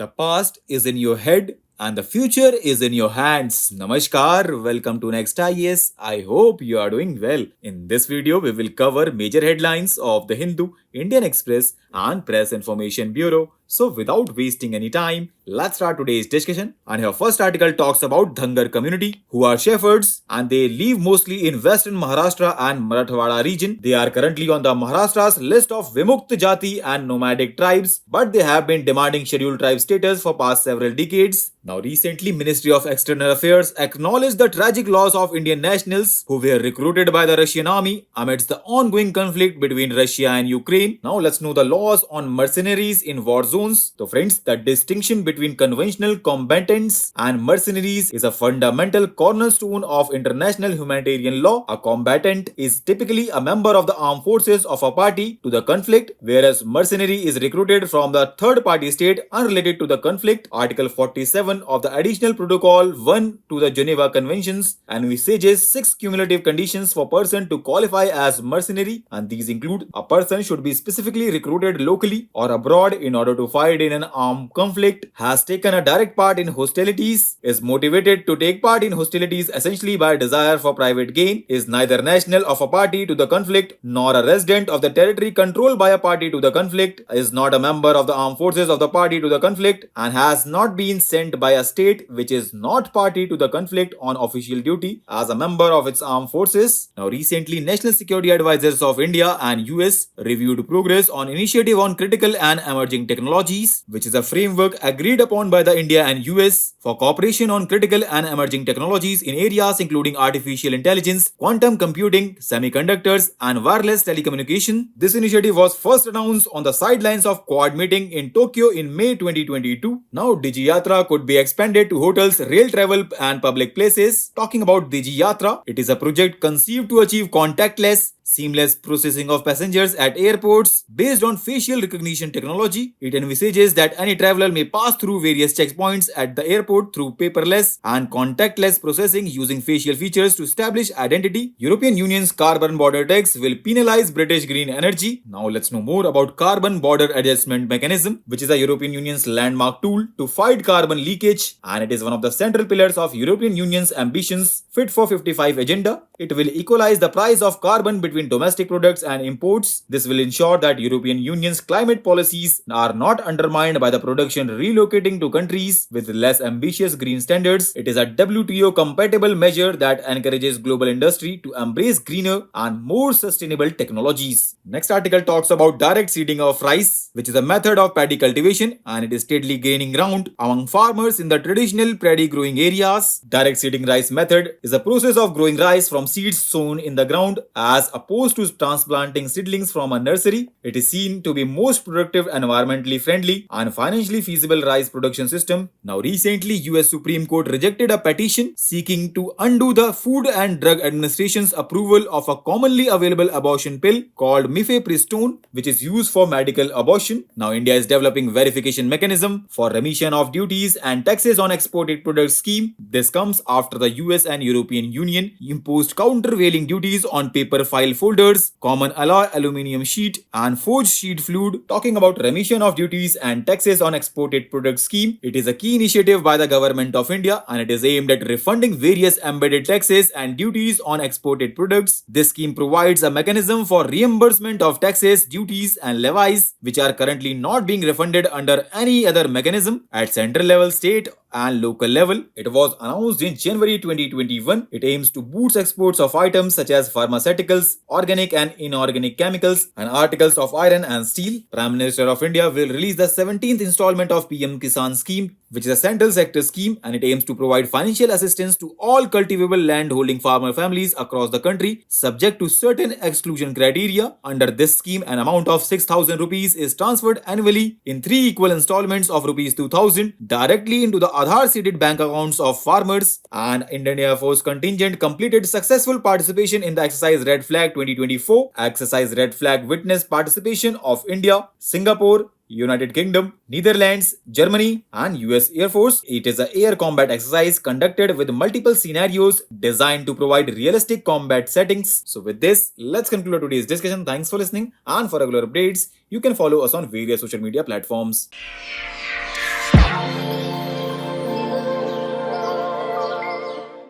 The past is in your head and the future is in your hands. Namaskar, welcome to Next IES. I hope you are doing well. In this video, we will cover major headlines of the Hindu, Indian Express, and Press Information Bureau. So, without wasting any time, let's start today's discussion. And our first article talks about Dhangar community, who are shepherds and they live mostly in western Maharashtra and Marathwada region. They are currently on the Maharashtra's list of Vimukt Jati and nomadic tribes, but they have been demanding scheduled tribe status for past several decades. Now, recently, Ministry of External Affairs acknowledged the tragic loss of Indian nationals who were recruited by the Russian army amidst the ongoing conflict between Russia and Ukraine. Now, let's know the laws on mercenaries in war zones. So, friends, the distinction between conventional combatants and mercenaries is a fundamental cornerstone of international humanitarian law. A combatant is typically a member of the armed forces of a party to the conflict, whereas mercenary is recruited from the third party state unrelated to the conflict. Article 47 of the Additional Protocol 1 to the Geneva Conventions envisages 6 cumulative conditions for person to qualify as mercenary, and these include: a person should be specifically recruited locally or abroad in order to fight in an armed conflict, has taken a direct part in hostilities, is motivated to take part in hostilities essentially by desire for private gain, is neither national of a party to the conflict nor a resident of the territory controlled by a party to the conflict, is not a member of the armed forces of the party to the conflict, and has not been sent by a state which is not party to the conflict on official duty as a member of its armed forces. Now, recently, National Security Advisors of India and US reviewed progress on Initiative on Critical and Emerging Technologies, which is a framework agreed upon by the India and US for cooperation on critical and emerging technologies in areas including artificial intelligence, quantum computing, semiconductors, and wireless telecommunication. This initiative was first announced on the sidelines of Quad meeting in Tokyo in May 2022. Now, Digi Yatra could be expanded to hotels, rail travel, and public places. Talking about Digi Yatra, it is a project conceived to achieve contactless, seamless processing of passengers at airports based on facial recognition technology. It envisages that any traveler may pass through various checkpoints at the airport through paperless and contactless processing using facial features to establish identity. European Union's carbon border tax will penalize British green energy. Now let's know more about Carbon Border Adjustment Mechanism, which is a European Union's landmark tool to fight carbon leakage, and it is one of the central pillars of European Union's ambitions Fit for 55 agenda. It will equalize the price of carbon between domestic products and imports. This will ensure that European Union's climate policies are not undermined by the production relocating to countries with less ambitious green standards. It is a WTO compatible measure that encourages global industry to embrace greener and more sustainable technologies. Next article talks about direct seeding of rice, which is a method of paddy cultivation, and it is steadily gaining ground among farmers in the traditional paddy growing areas. Direct seeding rice method is a process of growing rice from seeds sown in the ground as opposed to transplanting seedlings from a nursery. It is seen to be most productive, environmentally friendly, and financially feasible rice production system. Now, recently, US Supreme Court rejected a petition seeking to undo the Food and Drug Administration's approval of a commonly available abortion pill called mifepristone, which is used for medical abortion. Now, India is developing verification mechanism for remission of duties and taxes on exported products scheme. This comes after the US and European Union imposed countervailing duties on paper file folders, common alloy aluminum sheet, and forged sheet fluid. Talking about remission of duties and taxes on exported products scheme, it is a key initiative by the government of India, and it is aimed at refunding various embedded taxes and duties on exported products. This scheme provides a mechanism for reimbursement of taxes, duties, and levies which are currently not being refunded under any other mechanism at central level, state, and local level. It was announced in January 2021. It aims to boost exports of items such as pharmaceuticals, organic and inorganic chemicals, and articles of iron and steel. Prime Minister of India will release the 17th installment of PM Kisan scheme, which is a central sector scheme, and it aims to provide financial assistance to all cultivable land holding farmer families across the country subject to certain exclusion criteria. Under this scheme, an amount of 6,000 rupees is transferred annually in 3 equal installments of rupees 2,000 directly into the Aadhaar seeded bank accounts of farmers. And Indian Air Force contingent completed successful participation in the exercise Red Flag 2024. Exercise Red Flag witnessed participation of India, Singapore, United Kingdom, Netherlands, Germany, and US Air Force. It is an air combat exercise conducted with multiple scenarios designed to provide realistic combat settings. So with this, let's conclude today's discussion. Thanks for listening, and for regular updates, you can follow us on various social media platforms.